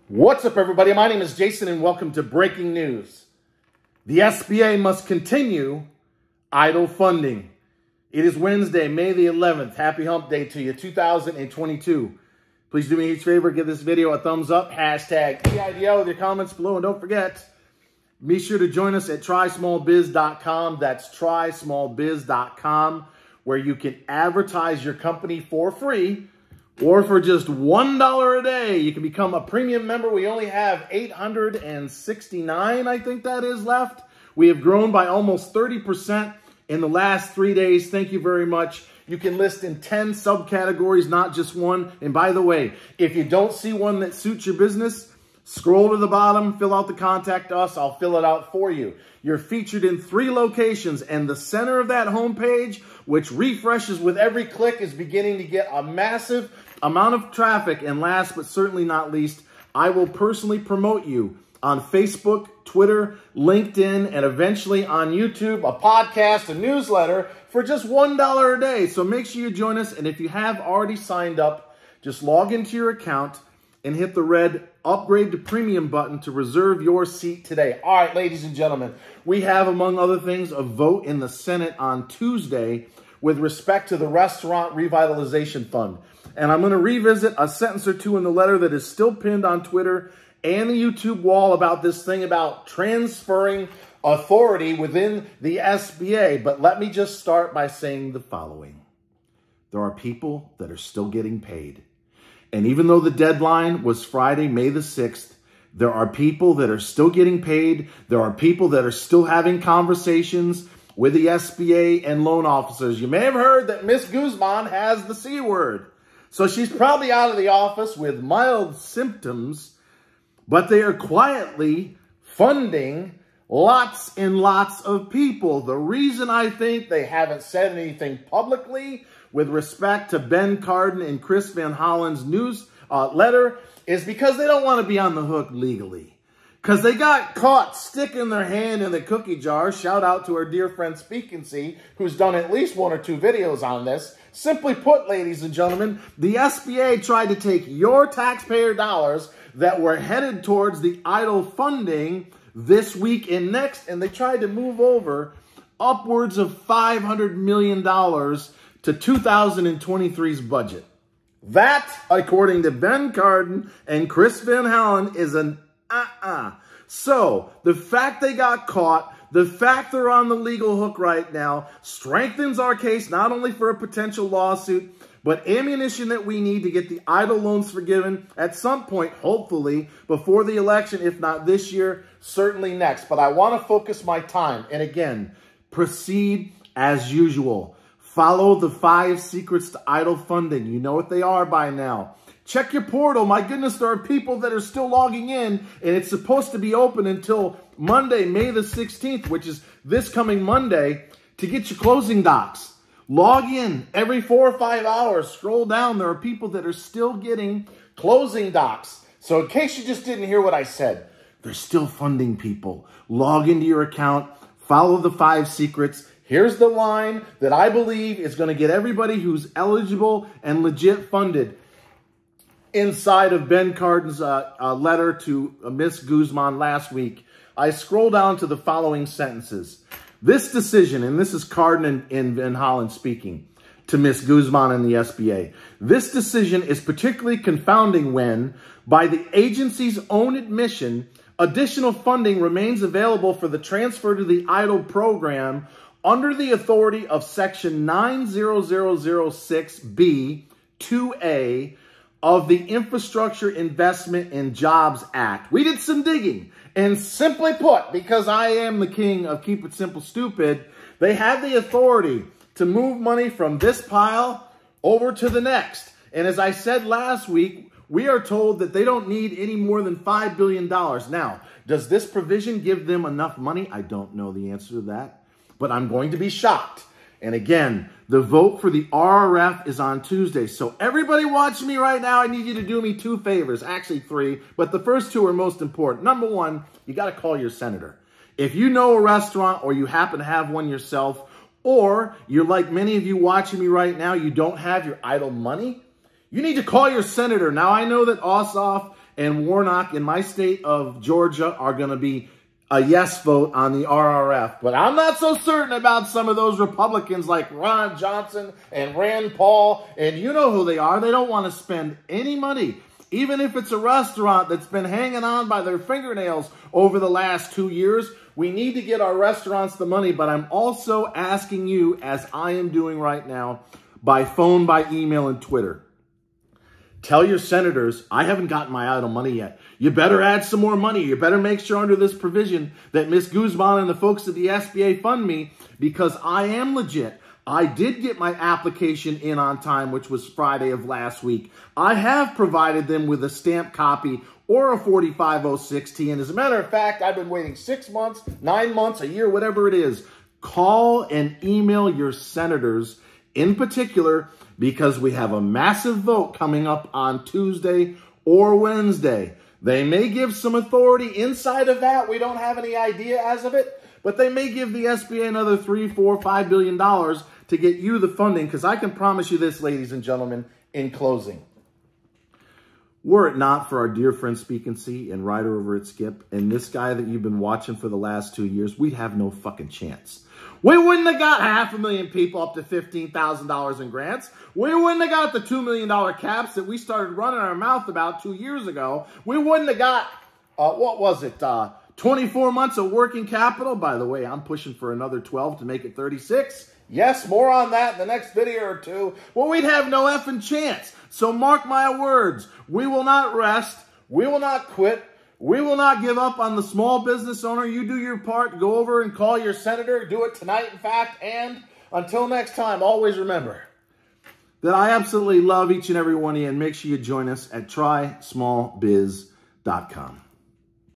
What's up, everybody? My name is Jason, and welcome to Breaking News. The SBA must continue EIDL funding. It is Wednesday, May the 11th. Happy Hump Day to you, 2022. Please do me a huge favor, give this video a thumbs up, hashtag EIDL with your comments below, and don't forget, be sure to join us at trysmallbiz.com. That's trysmallbiz.com, where you can advertise your company for free. Or for just $1 a day, you can become a premium member. We only have 869, I think that is, left. We have grown by almost 30% in the last 3 days. Thank you very much. You can list in 10 subcategories, not just one. And by the way, if you don't see one that suits your business, scroll to the bottom, fill out the contact us. I'll fill it out for you. You're featured in 3 locations, and the center of that homepage, which refreshes with every click, is beginning to get a massive amount of traffic. And last but certainly not least, I will personally promote you on Facebook, Twitter, LinkedIn, and eventually on YouTube, a podcast, a newsletter for just $1 a day. So make sure you join us. And if you have already signed up, just log into your account and hit the red upgrade to premium button to reserve your seat today. All right, ladies and gentlemen, we have, among other things, a vote in the Senate on Tuesday with respect to the Restaurant Revitalization Fund. And I'm going to revisit a sentence or two in the letter that is still pinned on Twitter and the YouTube wall about this thing about transferring authority within the SBA. But let me just start by saying the following. There are people that are still getting paid. And even though the deadline was Friday, May the 6th, there are people that are still getting paid. There are people that are still having conversations with the SBA and loan officers. You may have heard that Miss Guzman has the C word. So she's probably out of the office with mild symptoms, but they are quietly funding lots and lots of people. The reason I think they haven't said anything publicly with respect to Ben Cardin and Chris Van Hollen's news letter is because they don't want to be on the hook legally. Because they got caught sticking their hand in the cookie jar. Shout out to our dear friend Speak and See, who's done at least 1 or 2 videos on this. Simply put, ladies and gentlemen, the SBA tried to take your taxpayer dollars that were headed towards the EIDL funding this week and next, and they tried to move over upwards of $500 million to 2023's budget. That, according to Ben Cardin and Chris Van Hollen, is an So, the fact they got caught, the fact they're on the legal hook right now, strengthens our case not only for a potential lawsuit, but ammunition that we need to get the EIDL loans forgiven at some point, hopefully, before the election, if not this year, certainly next. But I want to focus my time, and again, proceed as usual. Follow the 5 secrets to EIDL funding. You know what they are by now. Check your portal. My goodness, there are people that are still logging in, and it's supposed to be open until Monday, May the 16th, which is this coming Monday, to get your closing docs. Log in every 4 or 5 hours. Scroll down. There are people that are still getting closing docs. So in case you just didn't hear what I said, they're still funding people. Log into your account. Follow the 5 secrets. Here's the line that I believe is going to get everybody who's eligible and legit funded. Inside of Ben Cardin's letter to Miss Guzman last week, I scroll down to the following sentences. This decision, and this is Cardin and Van Hollen speaking to Miss Guzman and the SBA. This decision is particularly confounding when, by the agency's own admission, additional funding remains available for the transfer to the EIDL program under the authority of Section 90006B 2A of the Infrastructure Investment and Jobs Act. We did some digging, and simply put, because I am the king of Keep It Simple Stupid, they have the authority to move money from this pile over to the next. And as I said last week, we are told that they don't need any more than $5 billion. Now, does this provision give them enough money? I don't know the answer to that, but I'm going to be shocked. And again, the vote for the RRF is on Tuesday. So everybody watching me right now, I need you to do me 2 favors, actually 3, but the first 2 are most important. Number 1, you got to call your senator. If you know a restaurant or you happen to have one yourself, or you're like many of you watching me right now, you don't have your EIDL money, you need to call your senator. Now, I know that Ossoff and Warnock in my state of Georgia are going to be a yes vote on the RRF. But I'm not so certain about some of those Republicans like Ron Johnson and Rand Paul. And you know who they are. They don't want to spend any money, even if it's a restaurant that's been hanging on by their fingernails over the last 2 years. We need to get our restaurants the money, but I'm also asking you, as I am doing right now, by phone, by email, and Twitter. Tell your senators, I haven't gotten my idle money yet. You better add some more money. You better make sure under this provision that Ms. Guzman and the folks at the SBA fund me, because I am legit. I did get my application in on time, which was Friday of last week. I have provided them with a stamped copy or a 4506T. And as a matter of fact, I've been waiting 6 months, 9 months, a year, whatever it is. Call and email your senators in particular, because we have a massive vote coming up on Tuesday or Wednesday. They may give some authority inside of that. We don't have any idea as of it, but they may give the SBA another $3, $4, $5 billion to get you the funding, because I can promise you this, ladies and gentlemen, in closing. Were it not for our dear friend Speak and See and Ryder over at Skip and this guy that you've been watching for the last 2 years, we'd have no fucking chance. We wouldn't have got 500,000 people up to $15,000 in grants. We wouldn't have got the $2 million caps that we started running our mouth about 2 years ago. We wouldn't have got, 24 months of working capital. By the way, I'm pushing for another 12 to make it 36. Yes, more on that in the next video or two. Well, we'd have no effing chance. So mark my words. We will not rest. We will not quit. We will not give up on the small business owner. You do your part. Go over and call your senator. Do it tonight, in fact. And until next time, always remember that I absolutely love each and every one of you. And make sure you join us at trysmallbiz.com.